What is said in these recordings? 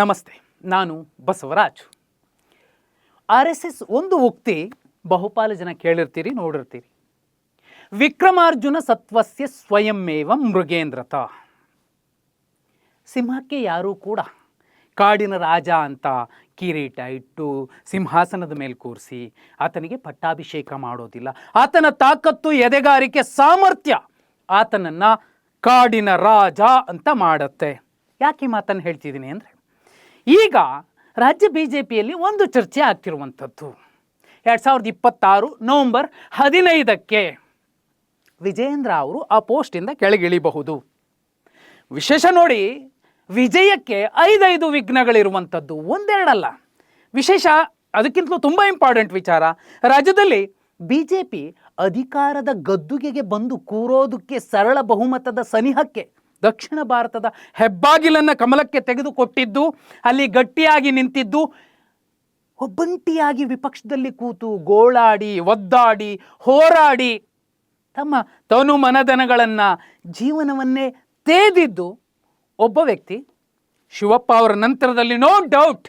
ನಮಸ್ತೆ, ನಾನು ಬಸವರಾಜ್. RSS ಒಂದು ಉಕ್ತಿ ಬಹುಪಾಲು ಜನ ಕೇಳಿರ್ತೀರಿ, ನೋಡಿರ್ತೀರಿ. ವಿಕ್ರಮಾರ್ಜುನ ಸತ್ವಸ್ಯ ಸ್ವಯಂಮೇವ ಮೃಗೇಂದ್ರತ. ಸಿಂಹಕ್ಕೆ ಯಾರೂ ಕೂಡ ಕಾಡಿನ ರಾಜ ಅಂತ ಕಿರೀಟ ಇಟ್ಟು ಸಿಂಹಾಸನದ ಮೇಲೆ ಕೂರಿಸಿ ಆತನಿಗೆ ಪಟ್ಟಾಭಿಷೇಕ ಮಾಡೋದಿಲ್ಲ. ಆತನ ತಾಕತ್ತು, ಎದೆಗಾರಿಕೆ, ಸಾಮರ್ಥ್ಯ ಆತನನ್ನು ಕಾಡಿನ ರಾಜ ಅಂತ ಮಾಡುತ್ತೆ. ಯಾಕೆ ಈ ಮಾತನ್ನು ಹೇಳ್ತಿದ್ದೀನಿ ಅಂದರೆ, ಈಗ ರಾಜ್ಯ BJPಯಲ್ಲಿ ಒಂದು ಚರ್ಚೆ ಆಗ್ತಿರುವಂಥದ್ದು. 2026 ನವೆಂಬರ್ 15ಕ್ಕೆ ವಿಜಯೇಂದ್ರ ಅವರು ಆ ಪೋಸ್ಟಿಂದ ಕೆಳಗಿಳಿಬಹುದು. ವಿಶೇಷ ನೋಡಿ, ವಿಜಯಕ್ಕೆ 5 ವಿಘ್ನಗಳಿರುವಂಥದ್ದು, ಒಂದೆರಡಲ್ಲ. ವಿಶೇಷ ಅದಕ್ಕಿಂತಲೂ ತುಂಬ ಇಂಪಾರ್ಟೆಂಟ್ ವಿಚಾರ, ರಾಜ್ಯದಲ್ಲಿ BJP ಅಧಿಕಾರದ ಗದ್ದುಗೆಗೆ ಬಂದು ಕೂರೋದಕ್ಕೆ ಸರಳ ಬಹುಮತದ ಸನಿಹಕ್ಕೆ ದಕ್ಷಿಣ ಭಾರತದ ಹೆಬ್ಬಾಗಿಲನ್ನು ಕಮಲಕ್ಕೆ ತೆಗೆದುಕೊಟ್ಟಿದ್ದು, ಅಲ್ಲಿ ಗಟ್ಟಿಯಾಗಿ ನಿಂತಿದ್ದು, ಒಬ್ಬಂಟಿಯಾಗಿ ವಿಪಕ್ಷದಲ್ಲಿ ಕೂತು ಗೋಳಾಡಿ ಒದ್ದಾಡಿ ಹೋರಾಡಿ ತಮ್ಮ ತನು ಮನದನಗಳನ್ನು ಜೀವನವನ್ನೇ ತೇದಿದ್ದು ಒಬ್ಬ ವ್ಯಕ್ತಿ, ಶಿವಪ್ಪ ಅವರ ನಂತರದಲ್ಲಿ ನೋ ಡೌಟ್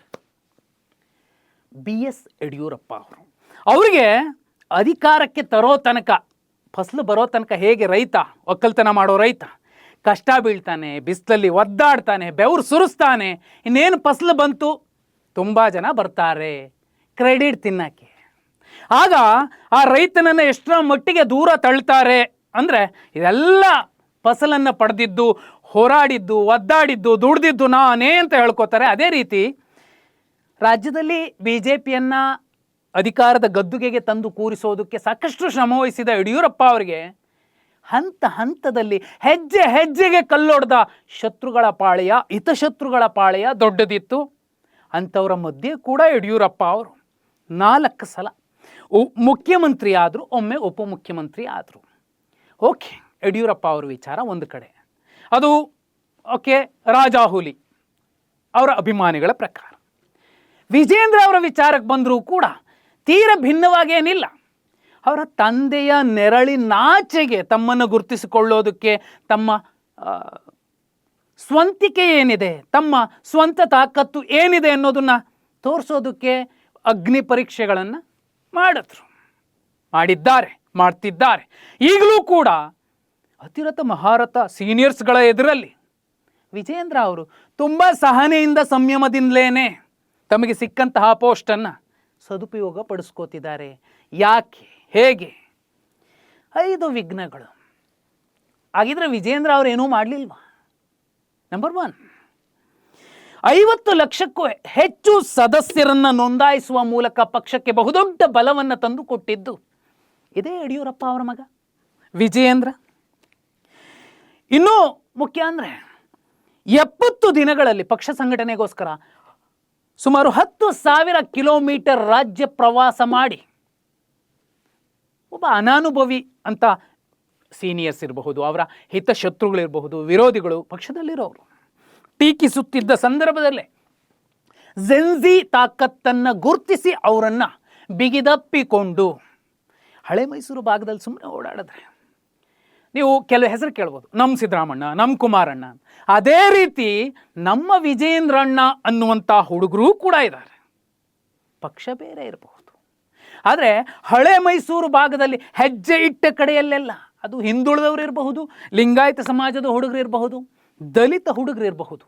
BS ಯಡಿಯೂರಪ್ಪ ಅವರು. ಅವರಿಗೆ ಅಧಿಕಾರಕ್ಕೆ ತರೋ ತನಕ, ಫಸಲು ಬರೋ ತನಕ ಹೇಗೆ ರೈತ, ಒಕ್ಕಲ್ತನ ಮಾಡೋ ರೈತ ಕಷ್ಟ ಬೀಳ್ತಾನೆ, ಬಿಸಿಲಲ್ಲಿ ಒದ್ದಾಡ್ತಾನೆ, ಬೆವರು ಸುರಿಸ್ತಾನೆ, ಇನ್ನೇನು ಫಸಲು ಬಂತು ತುಂಬ ಜನ ಬರ್ತಾರೆ ಕ್ರೆಡಿಟ್ ತಿನ್ನಕ್ಕೆ. ಆಗ ಆ ರೈತನನ್ನು ಎಷ್ಟರ ಮಟ್ಟಿಗೆ ದೂರ ತಳ್ತಾರೆ ಅಂದರೆ, ಇದೆಲ್ಲ ಫಸಲನ್ನು ಪಡೆದಿದ್ದು, ಹೋರಾಡಿದ್ದು, ಒದ್ದಾಡಿದ್ದು, ದುಡ್ದಿದ್ದು ನಾನೇ ಅಂತ ಹೇಳ್ಕೊತಾರೆ. ಅದೇ ರೀತಿ ರಾಜ್ಯದಲ್ಲಿ BJPಯನ್ನು ಅಧಿಕಾರದ ಗದ್ದುಗೆಗೆ ತಂದು ಕೂರಿಸೋದಕ್ಕೆ ಸಾಕಷ್ಟು ಶ್ರಮವಹಿಸಿದ ಯಡಿಯೂರಪ್ಪ ಅವರಿಗೆ ಹಂತ ಹಂತದಲ್ಲಿ ಹೆಜ್ಜೆ ಹೆಜ್ಜೆಗೆ ಕಲ್ಲೊಡೆದ ಶತ್ರುಗಳ ಪಾಳೆಯ, ಹಿತಶತ್ರುಗಳ ಪಾಳೆಯ ದೊಡ್ಡದಿತ್ತು. ಅಂಥವರ ಮಧ್ಯೆ ಕೂಡ ಯಡಿಯೂರಪ್ಪ ಅವರು 4 ಸಲ ಮುಖ್ಯಮಂತ್ರಿ ಆದರು, ಒಮ್ಮೆ ಉಪಮುಖ್ಯಮಂತ್ರಿ ಆದರು. ಓಕೆ, ಯಡಿಯೂರಪ್ಪ ಅವ್ರ ವಿಚಾರ ಒಂದು ಕಡೆ, ಅದು ಓಕೆ, ರಾಜಾಹುಲಿ ಅವರ ಅಭಿಮಾನಿಗಳ ಪ್ರಕಾರ. ವಿಜೇಂದ್ರ ಅವರ ವಿಚಾರಕ್ಕೆ ಬಂದರೂ ಕೂಡ ತೀರ ಭಿನ್ನವಾಗೇನಿಲ್ಲ. ಅವರ ತಂದೆಯ ನೆರಳಿನಾಚೆಗೆ ತಮ್ಮನ್ನು ಗುರುತಿಸಿಕೊಳ್ಳೋದಕ್ಕೆ, ತಮ್ಮ ಸ್ವಂತಿಕೆ ಏನಿದೆ, ತಮ್ಮ ಸ್ವಂತ ತಾಕತ್ತು ಏನಿದೆ ಅನ್ನೋದನ್ನು ತೋರಿಸೋದಕ್ಕೆ ಅಗ್ನಿ ಪರೀಕ್ಷೆಗಳನ್ನು ಮಾಡಿದ್ದಾರೆ, ಮಾಡ್ತಿದ್ದಾರೆ. ಈಗಲೂ ಕೂಡ ಅತಿರಥ ಮಹಾರಥ ಸೀನಿಯರ್ಸ್ಗಳ ಎದುರಲ್ಲಿ ವಿಜೇಂದ್ರ ಅವರು ತುಂಬ ಸಹನೆಯಿಂದ, ಸಂಯಮದಿಂದಲೇ ತಮಗೆ ಸಿಕ್ಕಂತಹ ಪೋಸ್ಟನ್ನು ಸದುಪಯೋಗ ಪಡಿಸ್ಕೋತಿದ್ದಾರೆ. ಯಾಕೆ, ಹೇಗೆ? 5 ವಿಘ್ನಗಳು ಆಗಿದ್ರೆ ವಿಜೇಂದ್ರ ಅವರು ಏನೂ ಮಾಡಲಿಲ್ವಾ? ನಂಬರ್ 1, 50 ಲಕ್ಷಕ್ಕೂ ಹೆಚ್ಚು ಸದಸ್ಯರನ್ನು ನೋಂದಾಯಿಸುವ ಮೂಲಕ ಪಕ್ಷಕ್ಕೆ ಬಹುದೊಡ್ಡ ಬಲವನ್ನು ತಂದು ಕೊಟ್ಟಿದ್ದು ಇದೇ ಯಡಿಯೂರಪ್ಪ ಅವರ ಮಗ ವಿಜಯೇಂದ್ರ. ಇನ್ನೂ ಮುಖ್ಯ ಅಂದರೆ, 70 ದಿನಗಳಲ್ಲಿ ಪಕ್ಷ ಸಂಘಟನೆಗೋಸ್ಕರ ಸುಮಾರು 10,000 ಕಿಲೋಮೀಟರ್ ರಾಜ್ಯ ಪ್ರವಾಸ ಮಾಡಿ ಒಬ್ಬ ಅನಾನುಭವಿ ಅಂತ ಸೀನಿಯರ್ಸ್ ಇರಬಹುದು, ಅವರ ಹಿತಶತ್ರುಗಳಿರಬಹುದು, ವಿರೋಧಿಗಳು, ಪಕ್ಷದಲ್ಲಿರೋರು ಟೀಕಿಸುತ್ತಿದ್ದ ಸಂದರ್ಭದಲ್ಲೇ ಜೆನ್ಜಿ ತಾಕತ್ತನ್ನು ಗುರುತಿಸಿ ಅವರನ್ನು ಬಿಗಿದಪ್ಪಿಕೊಂಡು ಹಳೆ ಮೈಸೂರು ಭಾಗದಲ್ಲಿ ಸುಮ್ಮನೆ ಓಡಾಡಿದ್ರೆ ನೀವು ಕೆಲವು ಹೆಸರು ಕೇಳ್ಬೋದು, ನಮ್ಮ ಸಿದ್ದರಾಮಣ್ಣ, ನಮ್ಮ ಕುಮಾರಣ್ಣ. ಅದೇ ರೀತಿ ನಮ್ಮ ವಿಜೇಂದ್ರಣ್ಣ ಅನ್ನುವಂಥ ಹುಡುಗರೂ ಕೂಡ ಇದ್ದಾರೆ. ಪಕ್ಷ ಬೇರೆ ಇರಬಹುದು, ಆದರೆ ಹಳೆ ಮೈಸೂರು ಭಾಗದಲ್ಲಿ ಹೆಜ್ಜೆ ಇಟ್ಟ ಕಡೆಯಲ್ಲೆಲ್ಲ ಅದು ಹಿಂದುಳಿದವರು ಇರಬಹುದು, ಲಿಂಗಾಯತ ಸಮಾಜದ ಹುಡುಗರು ಇರಬಹುದು, ದಲಿತ ಹುಡುಗರು ಇರಬಹುದು.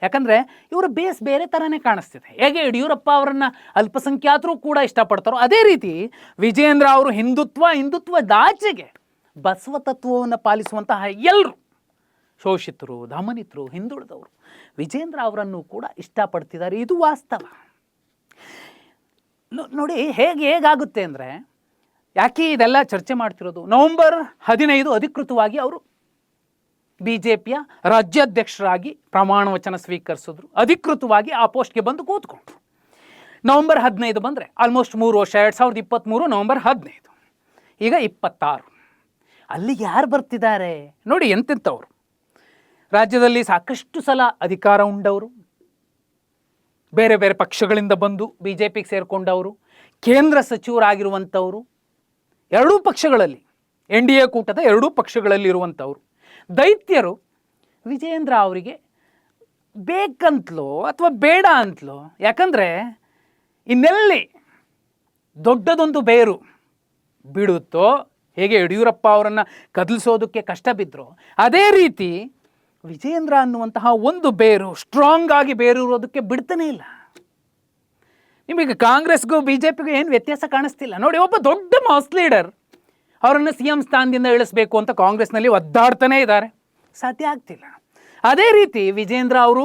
ಯಾಕಂದರೆ ಇವರ ಬೇಸ್ ಬೇರೆ ಥರನೇ ಕಾಣಿಸ್ತಿದೆ. ಹೇಗೆ ಯಡಿಯೂರಪ್ಪ ಅವರನ್ನು ಅಲ್ಪಸಂಖ್ಯಾತರು ಕೂಡ ಇಷ್ಟಪಡ್ತಾರೋ, ಅದೇ ರೀತಿ ವಿಜೇಂದ್ರ ಅವರು ಹಿಂದುತ್ವದಾಚೆಗೆ ಬಸವ ತತ್ವವನ್ನು ಪಾಲಿಸುವಂತಹ ಎಲ್ಲರೂ ಶೋಷಿತರು, ದಮನಿತರು, ಹಿಂದುಳಿದವರು ವಿಜೇಂದ್ರ ಅವರನ್ನು ಕೂಡ ಇಷ್ಟಪಡ್ತಿದ್ದಾರೆ. ಇದು ವಾಸ್ತವ. ನೋಡಿ ಹೇಗಾಗುತ್ತೆ ಅಂದರೆ, ಯಾಕೆ ಇದೆಲ್ಲ ಚರ್ಚೆ ಮಾಡ್ತಿರೋದು? ನವೆಂಬರ್ 15 ಅಧಿಕೃತವಾಗಿ ಅವರು BJPಯ ರಾಜ್ಯಾಧ್ಯಕ್ಷರಾಗಿ ಪ್ರಮಾಣ ವಚನ ಸ್ವೀಕರಿಸಿದ್ರು. ಅಧಿಕೃತವಾಗಿ ಆ ಪೋಸ್ಟ್ಗೆ ಬಂದು ಕೂತ್ಕೊಂಡ್ರು. ನವೆಂಬರ್ 15 ಬಂದರೆ ಆಲ್ಮೋಸ್ಟ್ 3 ವರ್ಷ. 2023 ನವೆಂಬರ್ 15, ಈಗ 26. ಅಲ್ಲಿಗೆ ಯಾರು ಬರ್ತಿದ್ದಾರೆ ನೋಡಿ, ಎಂತೆಂಥವ್ರು. ರಾಜ್ಯದಲ್ಲಿ ಸಾಕಷ್ಟು ಸಲ ಅಧಿಕಾರ ಉಂಡವರು, ಬೇರೆ ಬೇರೆ ಪಕ್ಷಗಳಿಂದ ಬಂದು BJPಗೆ ಸೇರಿಕೊಂಡವರು, ಕೇಂದ್ರ ಸಚಿವರಾಗಿರುವಂಥವರು, ಎರಡೂ ಪಕ್ಷಗಳಲ್ಲಿ, NDA ಕೂಟದ ಎರಡೂ ಪಕ್ಷಗಳಲ್ಲಿ ಇರುವಂಥವರು, ದೈತ್ಯರು ವಿಜಯೇಂದ್ರ ಅವರಿಗೆ ಬೇಕಂತಲೋ ಅಥವಾ ಬೇಡ ಅಂತಲೋ, ಯಾಕಂದರೆ ಇನ್ನೆಲ್ಲಿ ದೊಡ್ಡದೊಂದು ಬೇರು ಬಿಡುತ್ತೋ, ಹೇಗೆ ಯಡಿಯೂರಪ್ಪ ಅವರನ್ನು ಕದಲಿಸೋದಕ್ಕೆ ಕಷ್ಟ ಬಿದ್ದರು, ಅದೇ ರೀತಿ ವಿಜೇಂದ್ರ ಅನ್ನುವಂತಹ ಒಂದು ಬೇರು ಸ್ಟ್ರಾಂಗ್ ಆಗಿ ಬೇರೂರೋದಕ್ಕೆ ಬಿಡ್ತಾನೇ ಇಲ್ಲ. ನಿಮಗೆ ಕಾಂಗ್ರೆಸ್ಗೂ ಬಿ ಜೆ ಪಿಗೂ ಏನು ವ್ಯತ್ಯಾಸ ಕಾಣಿಸ್ತಿಲ್ಲ ನೋಡಿ. ಒಬ್ಬ ದೊಡ್ಡ ಮಾಸ್ ಲೀಡರ್ ಅವರನ್ನು ಸಿ ಎಂ ಸ್ಥಾನದಿಂದ ಇಳಿಸಬೇಕು ಅಂತ ಕಾಂಗ್ರೆಸ್ನಲ್ಲಿ ಒದ್ದಾಡ್ತಾನೇ ಇದ್ದಾರೆ, ಸಾಧ್ಯ ಆಗ್ತಿಲ್ಲ. ಅದೇ ರೀತಿ ವಿಜೇಂದ್ರ ಅವರು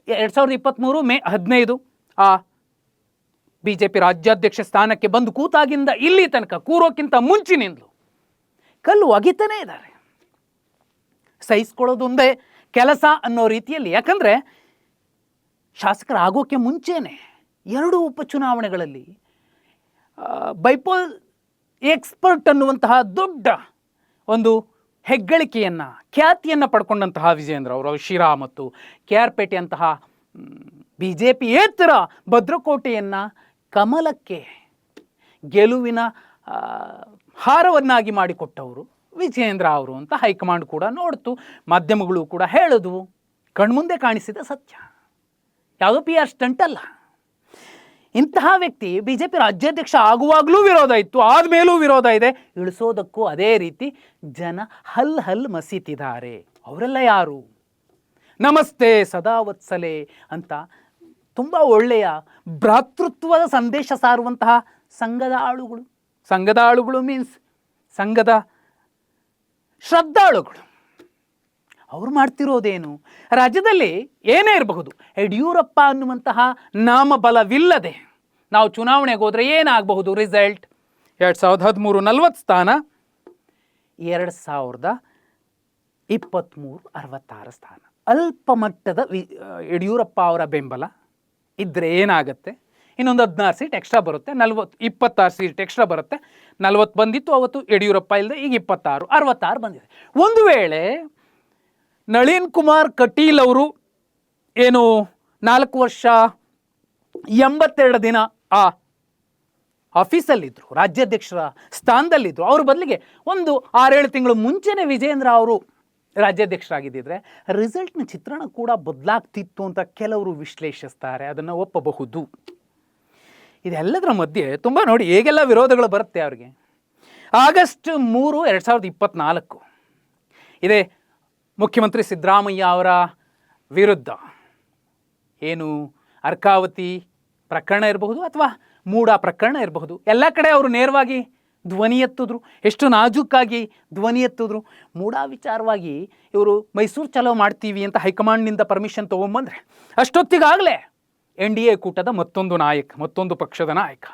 2023 ಮೇ 15 ಆ ಬಿ ಜೆ ಪಿ ರಾಜ್ಯಾಧ್ಯಕ್ಷ ಸ್ಥಾನಕ್ಕೆ ಬಂದು ಕೂತಾಗಿಂದ ಇಲ್ಲಿ ತನಕ ಕೂರೋಕ್ಕಿಂತ ಮುಂಚಿನಿಂದಲೂ ಕಲ್ಲು ಒಗಿತಾನೇ ಇದ್ದಾರೆ. ಸಹಿಸ್ಕೊಳ್ಳೋದೊಂದೇ ಕೆಲಸ ಅನ್ನೋ ರೀತಿಯಲ್ಲಿ, ಯಾಕಂದರೆ ಶಾಸಕರಾಗೋಕ್ಕೆ ಮುಂಚೆನೇ 2 ಉಪಚುನಾವಣೆಗಳಲ್ಲಿ ಬೈಪೋಲ್ ಎಕ್ಸ್ಪರ್ಟ್ ಅನ್ನುವಂತಹ ದೊಡ್ಡ ಒಂದು ಹೆಗ್ಗಳಿಕೆಯನ್ನು, ಖ್ಯಾತಿಯನ್ನು ಪಡ್ಕೊಂಡಂತಹ ವಿಜೇಂದ್ರ ಅವರು ಶಿರಾ ಮತ್ತು KR-ಪೇಟೆಯಂತಹ ಬಿ ಜೆ ಪಿಯೇತರ ಭದ್ರಕೋಟೆಯನ್ನು ಕಮಲಕ್ಕೆ ಗೆಲುವಿನ ಹಾರವನ್ನಾಗಿ ಮಾಡಿಕೊಟ್ಟವರು ವಿಜೇಂದ್ರ ಅವರು ಅಂತ ಹೈಕಮಾಂಡ್ ಕೂಡ ನೋಡ್ತು, ಮಾಧ್ಯಮಗಳು ಕೂಡ ಹೇಳಿದ್ವು, ಕಣ್ಮುಂದೆ ಕಾಣಿಸಿದ ಸತ್ಯ, ಯಾವುದೋ PR ಸ್ಟಂಟ್ ಅಲ್ಲ. ಇಂತಹ ವ್ಯಕ್ತಿ ಬಿ ಜೆ ಪಿ ರಾಜ್ಯಾಧ್ಯಕ್ಷ ಆಗುವಾಗಲೂ ವಿರೋಧ ಇತ್ತು, ಆದಮೇಲೂ ವಿರೋಧ ಇದೆ, ಇಳಿಸೋದಕ್ಕೂ ಅದೇ ರೀತಿ ಜನ ಹಲ್ ಮಸೀತಿದ್ದಾರೆ. ಅವರೆಲ್ಲ ಯಾರು? ನಮಸ್ತೆ ಸದಾ ವತ್ಸಲೆ ಅಂತ ತುಂಬ ಒಳ್ಳೆಯ ಭ್ರಾತೃತ್ವದ ಸಂದೇಶ ಸಾರುವಂತಹ ಸಂಘದ ಆಳುಗಳು ಮೀನ್ಸ್ ಸಂಘದ ಶ್ರದ್ಧಾಳುಗಳು. ಅವರು ಮಾಡ್ತಿರೋದೇನು? ರಾಜ್ಯದಲ್ಲಿ ಏನೇ ಇರಬಹುದು, ಯಡಿಯೂರಪ್ಪ ಅನ್ನುವಂತಹ ನಾಮಬಲವಿಲ್ಲದೆ ನಾವು ಚುನಾವಣೆಗೆ ಹೋದರೆ ಏನಾಗಬಹುದು? ರಿಸಲ್ಟ್ 2013 40 ಸ್ಥಾನ, 2023 66 ಸ್ಥಾನ. ಅಲ್ಪ ಮಟ್ಟದ ಯಡಿಯೂರಪ್ಪ ಅವರ ಬೆಂಬಲ ಇದ್ದರೆ ಏನಾಗುತ್ತೆ? ಇನ್ನೊಂದು 16 ಸೀಟ್ ಎಕ್ಸ್ಟ್ರಾ ಬರುತ್ತೆ, 26 ಸೀಟ್ ಎಕ್ಸ್ಟ್ರಾ ಬರುತ್ತೆ. 40 ಬಂದಿತ್ತು ಅವತ್ತು ಯಡಿಯೂರಪ್ಪ ಇಲ್ಲದೆ, ಈಗ 26 66 ಬಂದಿದೆ. ಒಂದು ವೇಳೆ ನಳಿನ್ ಕುಮಾರ್ ಕಟೀಲ್ ಅವರು ಏನು 4 ವರ್ಷ 82 ದಿನ ಆ ಆಫೀಸಲ್ಲಿದ್ದರು, ರಾಜ್ಯಾಧ್ಯಕ್ಷರ ಸ್ಥಾನದಲ್ಲಿದ್ದರು, ಅವ್ರ ಬದಲಿಗೆ ಒಂದು 6-7 ತಿಂಗಳು ಮುಂಚೆನೇ ವಿಜೇಂದ್ರ ಅವರು ರಾಜ್ಯಾಧ್ಯಕ್ಷರಾಗಿದ್ದಿದ್ರೆ ರಿಸಲ್ಟ್ನ ಚಿತ್ರಣ ಕೂಡ ಬದಲಾಗ್ತಿತ್ತು ಅಂತ ಕೆಲವರು ವಿಶ್ಲೇಷಿಸ್ತಾರೆ, ಅದನ್ನು ಒಪ್ಪಬಹುದು. ಇದೆಲ್ಲದರ ಮಧ್ಯೆ ತುಂಬ ನೋಡಿ ಹೇಗೆಲ್ಲ ವಿರೋಧಗಳು ಬರುತ್ತೆ ಅವರಿಗೆ. ಆಗಸ್ಟ್ 3 2024 ಇದೇ ಮುಖ್ಯಮಂತ್ರಿ ಸಿದ್ದರಾಮಯ್ಯ ಅವರ ವಿರುದ್ಧ ಏನು ಅರ್ಕಾವತಿ ಪ್ರಕರಣ ಇರಬಹುದು ಅಥವಾ ಮೂಡ ಪ್ರಕರಣ ಇರಬಹುದು, ಎಲ್ಲ ಕಡೆ ಅವರು ನೇರವಾಗಿ ಧ್ವನಿ ಎತ್ತಿದ್ರು, ಎಷ್ಟು ನಾಜೂಕಾಗಿ ಧ್ವನಿ ಎತ್ತಿದ್ರು. ಮೂಡ ವಿಚಾರವಾಗಿ ಇವರು ಮೈಸೂರು ಚಲೋ ಮಾಡ್ತೀವಿ ಅಂತ ಹೈಕಮಾಂಡ್ನಿಂದ ಪರ್ಮಿಷನ್ ತೊಗೊಂಬಂದರೆ ಅಷ್ಟೊತ್ತಿಗಾಗಲೇ NDA ಕೂಟದ ಮತ್ತೊಂದು ಪಕ್ಷದ ನಾಯಕ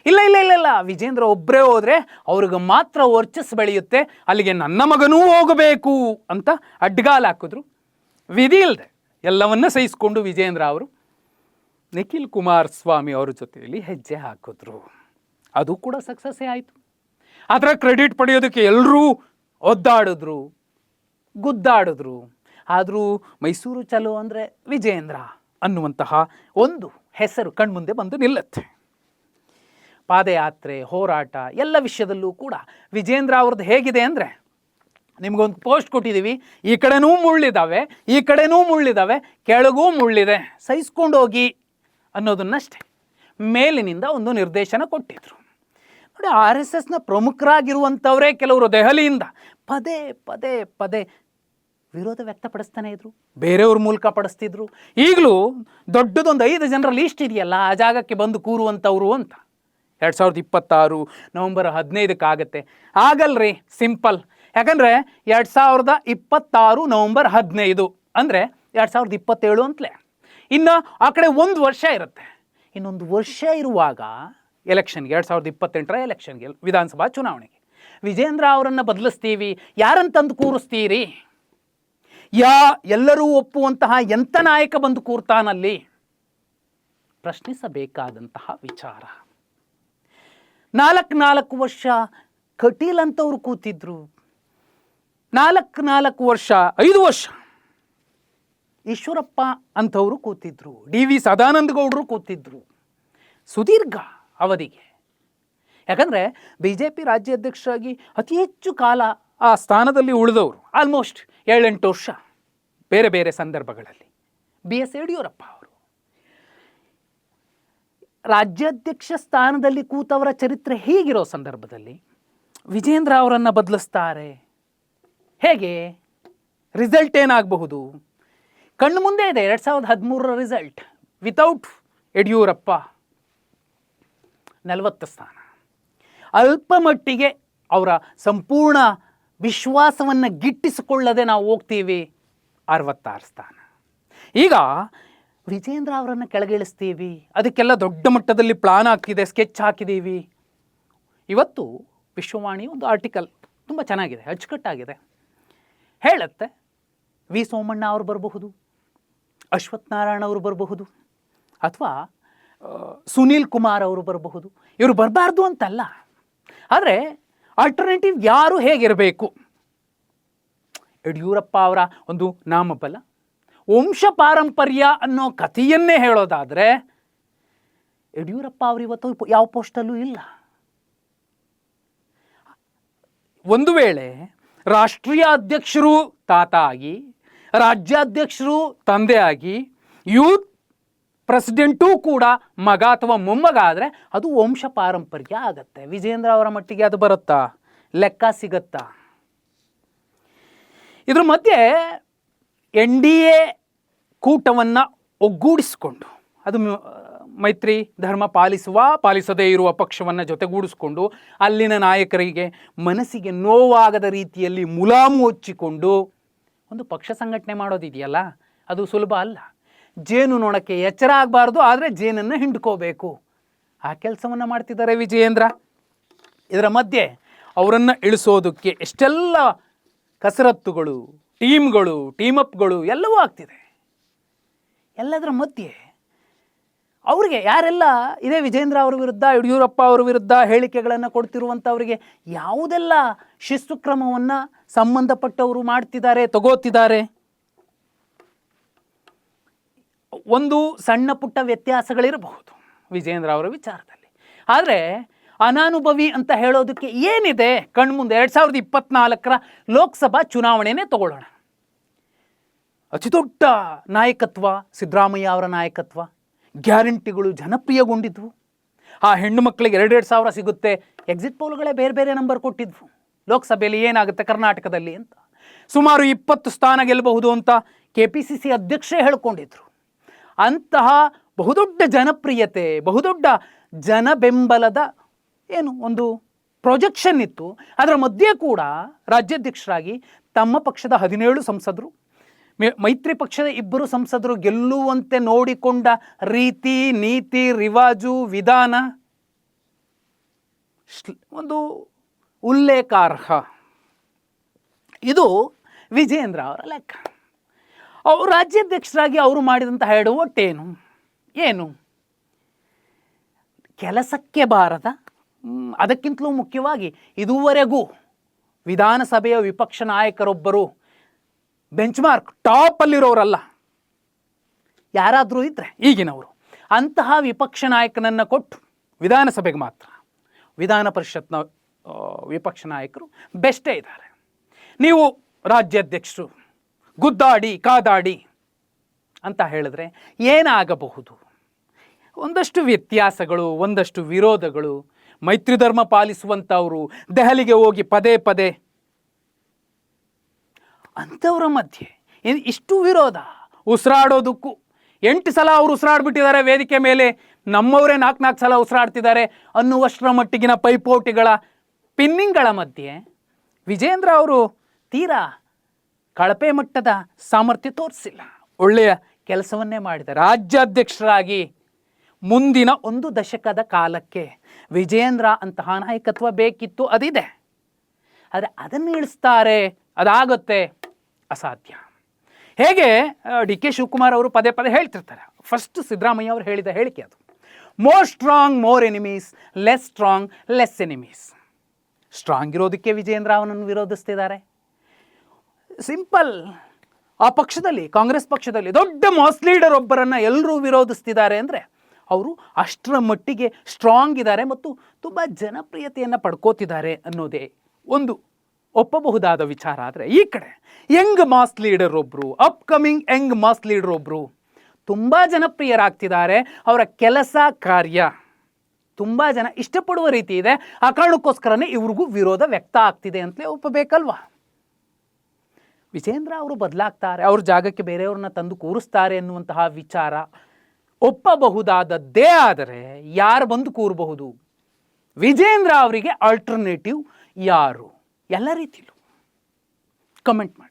ಇಲ್ಲ ವಿಜೇಂದ್ರ ಒಬ್ಬರೇ ಹೋದರೆ ಅವ್ರಿಗೆ ಮಾತ್ರ ವರ್ಚಸ್ ಬೆಳೆಯುತ್ತೆ, ಅಲ್ಲಿಗೆ ನನ್ನ ಮಗನೂ ಹೋಗಬೇಕು ಅಂತ ಅಡ್ಗಾಲು ಹಾಕಿದ್ರು. ವಿಧಿ ಇಲ್ಲದೆ ಎಲ್ಲವನ್ನ ಸಹಿಸಿಕೊಂಡು ವಿಜೇಂದ್ರ ಅವರು ನಿಖಿಲ್ ಕುಮಾರಸ್ವಾಮಿ ಅವ್ರ ಜೊತೆಯಲ್ಲಿ ಹೆಜ್ಜೆ ಹಾಕಿದ್ರು. ಅದು ಕೂಡ ಸಕ್ಸಸ್ಸೇ ಆಯಿತು. ಅದರ ಕ್ರೆಡಿಟ್ ಪಡೆಯೋದಕ್ಕೆ ಎಲ್ಲರೂ ಒದ್ದಾಡಿದ್ರು, ಗುದ್ದಾಡಿದ್ರು. ಆದರೂ ಮೈಸೂರು ಚಲೋ ಅಂದರೆ ವಿಜೇಂದ್ರ ಅನ್ನುವಂತಹ ಒಂದು ಹೆಸರು ಕಣ್ಮುಂದೆ ಬಂದು ನಿಲ್ಲುತ್ತೆ. ಪಾದಯಾತ್ರೆ, ಹೋರಾಟ ಎಲ್ಲ ವಿಷಯದಲ್ಲೂ ಕೂಡ ವಿಜೇಂದ್ರ ಅವ್ರದ್ದು ಹೇಗಿದೆ ಅಂದರೆ, ನಿಮಗೊಂದು ಪೋಸ್ಟ್ ಕೊಟ್ಟಿದ್ದೀವಿ, ಈ ಕಡೆನೂ ಮುಳ್ಳಿದ್ದಾವೆ, ಈ ಕಡೆನೂ ಮುಳ್ಳಿದ್ದಾವೆ, ಕೆಳಗೂ ಮುಳ್ಳಿದೆ, ಸಹಿಸ್ಕೊಂಡು ಹೋಗಿ ಅನ್ನೋದನ್ನಷ್ಟೇ ಮೇಲಿನಿಂದ ಒಂದು ನಿರ್ದೇಶನ ಕೊಟ್ಟಿದ್ರು. ನೋಡಿ, RSSನ ಪ್ರಮುಖರಾಗಿರುವಂಥವರೇ ಕೆಲವರು ದೆಹಲಿಯಿಂದ ಪದೇ ಪದೇ ಪದೇ ವಿರೋಧ ವ್ಯಕ್ತಪಡಿಸ್ತಾನೆ ಇದ್ರು, ಬೇರೆಯವ್ರ ಮೂಲಕ ಪಡಿಸ್ತಿದ್ರು. ಈಗಲೂ ದೊಡ್ಡದೊಂದು 5 ಜನರ ಲೀಸ್ಟ್ ಇದೆಯಲ್ಲ, ಆ ಜಾಗಕ್ಕೆ ಬಂದು ಕೂರುವಂಥವ್ರು ಅಂತ. 2026 ನವಂಬರ್ 15 ಆಗುತ್ತೆ. ಆಗಲ್ರಿ, ಸಿಂಪಲ್. ಯಾಕಂದರೆ 2026 ನವಂಬರ್ 15 ಅಂದರೆ 2027 ಅಂತಲೇ. ಇನ್ನು ಆ ಕಡೆ 1 ವರ್ಷ ಇರುತ್ತೆ. ಇನ್ನೊಂದು ವರ್ಷ ಇರುವಾಗ ಎಲೆಕ್ಷನ್ಗೆ, 2028ರ ಎಲೆಕ್ಷನ್ಗೆ, ವಿಧಾನಸಭಾ ಚುನಾವಣೆಗೆ ವಿಜೇಂದ್ರ ಅವರನ್ನು ಬದಲಿಸ್ತೀವಿ, ಯಾರಂತಂದು ಕೂರಿಸ್ತೀರಿ? ಎಲ್ಲರೂ ಒಪ್ಪುವಂತಹ ಎಂಥ ನಾಯಕ ಬಂದು ಕೂರ್ತಾನಲ್ಲಿ? ಪ್ರಶ್ನಿಸಬೇಕಾದಂತಹ ವಿಚಾರ. 4 ವರ್ಷ ಕಟೀಲ್ ಅಂತವ್ರು ಕೂತಿದ್ರು, 4 ವರ್ಷ 5 ವರ್ಷ ಈಶ್ವರಪ್ಪ ಅಂಥವರು ಕೂತಿದ್ರು, DV ಸದಾನಂದ ಗೌಡರು ಕೂತಿದ್ರು ಸುದೀರ್ಘ ಅವಧಿಗೆ. ಯಾಕಂದರೆ BJP ರಾಜ್ಯಾಧ್ಯಕ್ಷರಾಗಿ ಅತಿ ಹೆಚ್ಚು ಕಾಲ ಆ ಸ್ಥಾನದಲ್ಲಿ ಉಳಿದವರು ಆಲ್ಮೋಸ್ಟ್ 7-8 ವರ್ಷ ಬೇರೆ ಬೇರೆ ಸಂದರ್ಭಗಳಲ್ಲಿ BS ಯಡಿಯೂರಪ್ಪ ಅವರು. ರಾಜ್ಯಾಧ್ಯಕ್ಷ ಸ್ಥಾನದಲ್ಲಿ ಕೂತವರ ಚರಿತ್ರೆ ಹೀಗಿರೋ ಸಂದರ್ಭದಲ್ಲಿ ವಿಜೇಂದ್ರ ಅವರನ್ನು ಬದಲಿಸ್ತಾರೆ, ಹೇಗೆ? ರಿಸಲ್ಟ್ ಏನಾಗಬಹುದು? ಕಣ್ಣು ಮುಂದೆ ಇದೆ 2013 ರಿಸಲ್ಟ್. ವಿತೌಟ್ ಯಡಿಯೂರಪ್ಪ 40 ಸ್ಥಾನ. ಅಲ್ಪ ಮಟ್ಟಿಗೆ ಅವರ ಸಂಪೂರ್ಣ ವಿಶ್ವಾಸವನ್ನು ಗಿಟ್ಟಿಸಿಕೊಳ್ಳದೆ ನಾವು ಹೋಗ್ತೀವಿ 66 ಸ್ಥಾನ. ಈಗ ವಿಜೇಂದ್ರ ಅವರನ್ನು ಕೆಳಗಿಳಿಸ್ತೀವಿ, ಅದಕ್ಕೆಲ್ಲ ದೊಡ್ಡ ಮಟ್ಟದಲ್ಲಿ ಪ್ಲಾನ್ ಆಗ್ತಿದೆ, ಸ್ಕೆಚ್ ಹಾಕಿದ್ದೀವಿ. ಇವತ್ತು ವಿಶ್ವವಾಣಿ ಒಂದು ಆರ್ಟಿಕಲ್ ತುಂಬ ಚೆನ್ನಾಗಿದೆ, ಅಚ್ಚುಕಟ್ಟಾಗಿದೆ. ಹೇಳುತ್ತೆ ವಿ ಸೋಮಣ್ಣ ಅವರು ಬರಬಹುದು, ಅಶ್ವಥ್ ನಾರಾಯಣ ಅವರು ಬರಬಹುದು, ಅಥವಾ ಸುನೀಲ್ ಕುಮಾರ್ ಅವರು ಬರಬಹುದು. ಇವರು ಬರಬಾರ್ದು ಅಂತಲ್ಲ, ಆದರೆ ಆಲ್ಟರ್ನೇಟಿವ್ ಯಾರು ಹೇಗಿರಬೇಕು? ಯಡಿಯೂರಪ್ಪ ಅವರ ಒಂದು ನಾಮಬಲ, ವಂಶ ಪಾರಂಪರ್ಯ ಅನ್ನೋ ಕಥೆಯನ್ನೇ ಹೇಳೋದಾದರೆ ಯಡಿಯೂರಪ್ಪ ಅವರು ಇವತ್ತು ಯಾವ ಪೋಸ್ಟಲ್ಲೂ ಇಲ್ಲ. ಒಂದು ವೇಳೆ ರಾಷ್ಟ್ರೀಯ ಅಧ್ಯಕ್ಷರು ತಾತ ಆಗಿ, ರಾಜ್ಯಾಧ್ಯಕ್ಷರು ತಂದೆ ಆಗಿ, ಯೂತ್ ಪ್ರೆಸಿಡೆಂಟೂ ಕೂಡ ಮಗ ಅಥವಾ ಮೊಮ್ಮಗ ಆದರೆ ಅದು ವಂಶ ಪಾರಂಪರ್ಯ ಆಗತ್ತೆ. ವಿಜೇಂದ್ರ ಅವರ ಮಟ್ಟಿಗೆ ಅದು ಬರುತ್ತಾ? ಲೆಕ್ಕ ಸಿಗತ್ತಾ? ಇದ್ರ ಮಧ್ಯೆ NDA ಕೂಟವನ್ನು ಒಗ್ಗೂಡಿಸಿಕೊಂಡು, ಅದು ಮೈತ್ರಿ ಧರ್ಮ ಪಾಲಿಸದೇ ಇರುವ ಪಕ್ಷವನ್ನು ಜೊತೆಗೂಡಿಸ್ಕೊಂಡು ಅಲ್ಲಿನ ನಾಯಕರಿಗೆ ಮನಸ್ಸಿಗೆ ನೋವಾಗದ ರೀತಿಯಲ್ಲಿ ಮುಲಾಮು ಹಚ್ಚಿಕೊಂಡು ಒಂದು ಪಕ್ಷ ಸಂಘಟನೆ ಮಾಡೋದಿದೆಯಲ್ಲ, ಅದು ಸುಲಭ ಅಲ್ಲ. ಜೇನು ನೊಣಕ್ಕೆ ಎಚ್ಚರ ಆಗಬಾರ್ದು, ಆದರೆ ಜೇನನ್ನು ಹಿಂಡ್ಕೋಬೇಕು. ಆ ಕೆಲಸವನ್ನು ಮಾಡ್ತಿದ್ದಾರೆ ವಿಜಯೇಂದ್ರ. ಇದರ ಮಧ್ಯೆ ಅವರನ್ನು ಇಳಿಸೋದಕ್ಕೆ ಎಷ್ಟೆಲ್ಲ ಕಸರತ್ತುಗಳು, ಟೀಮ್ಗಳು, ಟೀಮಪ್ಗಳು ಎಲ್ಲವೂ ಆಗ್ತಿದೆ. ಎಲ್ಲದರ ಮಧ್ಯೆ ಅವರಿಗೆ ಯಾರೆಲ್ಲ ಇದೇ ವಿಜೇಂದ್ರ ಅವರ ವಿರುದ್ಧ, ಯಡಿಯೂರಪ್ಪ ಅವರ ವಿರುದ್ಧ ಹೇಳಿಕೆಗಳನ್ನು ಕೊಡ್ತಿರುವಂಥವರಿಗೆ ಯಾವುದೆಲ್ಲ ಶಿಸ್ತು ಕ್ರಮವನ್ನು ಸಂಬಂಧಪಟ್ಟವರು ಮಾಡ್ತಿದ್ದಾರೆ, ತಗೋತಿದ್ದಾರೆ? ಒಂದು ಸಣ್ಣ ಪುಟ್ಟ ವ್ಯತ್ಯಾಸಗಳಿರಬಹುದು ವಿಜೇಂದ್ರ ಅವರ ವಿಚಾರದಲ್ಲಿ, ಆದರೆ ಅನಾನುಭವಿ ಅಂತ ಹೇಳೋದಕ್ಕೆ ಏನಿದೆ? ಕಣ್ಮುಂದೆ 2024 ಲೋಕಸಭಾ ಚುನಾವಣೆನೇ ತಗೊಳ್ಳೋಣ. ಅತಿ ದೊಡ್ಡ ನಾಯಕತ್ವ ಸಿದ್ದರಾಮಯ್ಯ ಅವರ ನಾಯಕತ್ವ, ಗ್ಯಾರಂಟಿಗಳು ಜನಪ್ರಿಯಗೊಂಡಿದ್ವು. ಆ ಹೆಣ್ಣು ಮಕ್ಕಳಿಗೆ 2,000 ಸಿಗುತ್ತೆ. ಎಕ್ಸಿಟ್ ಪೋಲ್ಗಳೇ ಬೇರೆ ಬೇರೆ ನಂಬರ್ ಕೊಟ್ಟಿದ್ವು. ಲೋಕಸಭೆಯಲ್ಲಿ ಏನಾಗುತ್ತೆ ಕರ್ನಾಟಕದಲ್ಲಿ ಅಂತ, ಸುಮಾರು 20 ಸ್ಥಾನ ಗೆಲ್ಲಬಹುದು ಅಂತ KPCC ಅಧ್ಯಕ್ಷರೇ ಹೇಳ್ಕೊಂಡಿದ್ರು. ಅಂತಹ ಬಹುದೊಡ್ಡ ಜನಪ್ರಿಯತೆ, ಬಹುದೊಡ್ಡ ಜನ ಬೆಂಬಲದ ಒಂದು ಪ್ರೊಜೆಕ್ಷನ್ ಇತ್ತು. ಅದರ ಮಧ್ಯೆ ಕೂಡ ರಾಜ್ಯಾಧ್ಯಕ್ಷರಾಗಿ ತಮ್ಮ ಪಕ್ಷದ 17 ಸಂಸದರು, ಮೈತ್ರಿ ಪಕ್ಷದ 2 ಸಂಸದರು ಗೆಲ್ಲುವಂತೆ ನೋಡಿಕೊಂಡ ರೀತಿ, ನೀತಿ, ರಿವಾಜು, ವಿಧಾನ ಒಂದು ಉಲ್ಲೇಖಾರ್ಹ. ಇದು ವಿಜೇಂದ್ರ ಅವರ ಲೆಕ್ಕ. ಅವರು ರಾಜ್ಯಾಧ್ಯಕ್ಷರಾಗಿ ಅವರು ಮಾಡಿದಂಥ ಎಡವಟ್ಟೇನು? ಏನು? ಕೆಲಸಕ್ಕೆ ಬಾರದ, ಅದಕ್ಕಿಂತಲೂ ಮುಖ್ಯವಾಗಿ ಇದುವರೆಗೂ ವಿಧಾನಸಭೆಯ ವಿಪಕ್ಷ ನಾಯಕರೊಬ್ಬರು ಬೆಂಚ್ಮಾರ್ಕ್ ಟಾಪಲ್ಲಿರೋರಲ್ಲ, ಯಾರಾದರೂ ಇದ್ದರೆ ಈಗಿನವರು, ಅಂತಹ ವಿಪಕ್ಷ ನಾಯಕನನ್ನು ಕೊಟ್ಟು ವಿಧಾನಸಭೆಗೆ ಮಾತ್ರ, ವಿಧಾನ ಪರಿಷತ್ನ ವಿಪಕ್ಷ ನಾಯಕರು ಬೆಸ್ಟೇ ಇದ್ದಾರೆ. ನೀವು ರಾಜ್ಯಾಧ್ಯಕ್ಷರು ಗುದ್ದಾಡಿ ಕಾದಾಡಿ ಅಂತ ಹೇಳಿದ್ರೆ ಏನಾಗಬಹುದು? ಒಂದಷ್ಟು ವ್ಯತ್ಯಾಸಗಳು, ಒಂದಷ್ಟು ವಿರೋಧಗಳು. ಮೈತ್ರಿ ಧರ್ಮ ಪಾಲಿಸುವಂಥವರು ದೆಹಲಿಗೆ ಹೋಗಿ ಪದೇ ಪದೇ, ಅಂಥವರ ಮಧ್ಯೆ ಇಷ್ಟು ವಿರೋಧ, ಉಸಿರಾಡೋದಕ್ಕೂ 8 ಸಲ ಅವರು ಉಸಿರಾಡ್ಬಿಟ್ಟಿದ್ದಾರೆ ವೇದಿಕೆ ಮೇಲೆ, ನಮ್ಮವರೇ 4 ಸಲ ಉಸಿರಾಡ್ತಿದ್ದಾರೆ ಅನ್ನುವಷ್ಟರ ಮಟ್ಟಿಗಿನ ಪೈಪೋಟಿಗಳ ಪಿನ್ನಿಂಗ್ಗಳ ಮಧ್ಯೆ ವಿಜೇಂದ್ರ ಅವರು ತೀರಾ ಕಳಪೆ ಮಟ್ಟದ ಸಾಮರ್ಥ್ಯ ತೋರಿಸಿಲ್ಲ, ಒಳ್ಳೆಯ ಕೆಲಸವನ್ನೇ ಮಾಡಿದ್ದಾರೆ. ರಾಜ್ಯಾಧ್ಯಕ್ಷರಾಗಿ ಮುಂದಿನ 1 ದಶಕದ ಕಾಲಕ್ಕೆ ವಿಜೇಂದ್ರ ಅಂತಹ ನಾಯಕತ್ವ ಬೇಕಿತ್ತು, ಅದಿದೆ. ಆದರೆ ಅದನ್ನು ಇಳಿಸ್ತಾರೆ, ಅದಾಗುತ್ತೆ? ಅಸಾಧ್ಯ. ಹೇಗೆ DK ಶಿವಕುಮಾರ್ ಅವರು ಪದೇ ಪದೇ ಹೇಳ್ತಿರ್ತಾರೆ, ಫಸ್ಟ್ ಸಿದ್ದರಾಮಯ್ಯ ಅವರು ಹೇಳಿದ ಹೇಳಿಕೆ ಅದು, more strong more enemies, less strong less enemies. Strong ಇರೋದಕ್ಕೆ ವಿಜೇಂದ್ರ ಅವನನ್ನು ವಿರೋಧಿಸ್ತಿದ್ದಾರೆ. ಸಿಂಪಲ್. ಆ ಪಕ್ಷದಲ್ಲಿ, ಕಾಂಗ್ರೆಸ್ ಪಕ್ಷದಲ್ಲಿ ದೊಡ್ಡ ಮಾಸ್ ಲೀಡರ್ ಒಬ್ಬರನ್ನು ಎಲ್ಲರೂ ವಿರೋಧಿಸ್ತಿದ್ದಾರೆ ಅಂದರೆ ಅವರು ಅಷ್ಟರ ಮಟ್ಟಿಗೆ ಸ್ಟ್ರಾಂಗ್ ಇದ್ದಾರೆ ಮತ್ತು ತುಂಬ ಜನಪ್ರಿಯತೆಯನ್ನು ಪಡ್ಕೋತಿದ್ದಾರೆ ಅನ್ನೋದೇ ಒಂದು ಒಪ್ಪಬಹುದಾದ ವಿಚಾರ. ಆದರೆ ಈ ಕಡೆ ಯಂಗ್ ಮಾಸ್ ಲೀಡರ್ ಒಬ್ಬರು, ಅಪ್ಕಮಿಂಗ್ ಯಂಗ್ ಮಾಸ್ ಲೀಡರ್ ಒಬ್ಬರು ತುಂಬ ಜನಪ್ರಿಯರಾಗ್ತಿದ್ದಾರೆ. ಅವರ ಕೆಲಸ ಕಾರ್ಯ ತುಂಬ ಜನ ಇಷ್ಟಪಡುವ ರೀತಿ ಇದೆ. ಆ ಕಾರಣಕ್ಕೋಸ್ಕರನೇ ಇವ್ರಿಗೂ ವಿರೋಧ ವ್ಯಕ್ತ ಆಗ್ತಿದೆ ಅಂತಲೇ ಒಪ್ಪಬೇಕಲ್ವಾ? ವಿಜೇಂದ್ರ ಅವರು ಬದಲಾಗ್ತಾರೆ, ಅವ್ರ ಜಾಗಕ್ಕೆ ಬೇರೆಯವ್ರನ್ನ ತಂದು ಕೂರಿಸ್ತಾರೆ ಎನ್ನುವಂತಹ ವಿಚಾರ ಒಪ್ಪಬಹುದಾದದ್ದೇ. ಆದರೆ ಯಾರು ಬಂದು ಕೂರಬಹುದು? ವಿಜೇಂದ್ರ ಅವರಿಗೆ ಆಲ್ಟರ್ನೇಟಿವ್ ಯಾರು? ಎಲ್ಲ ರೀತಿಯಲ್ಲೂ ಕಮೆಂಟ್ ಮಾಡಿ.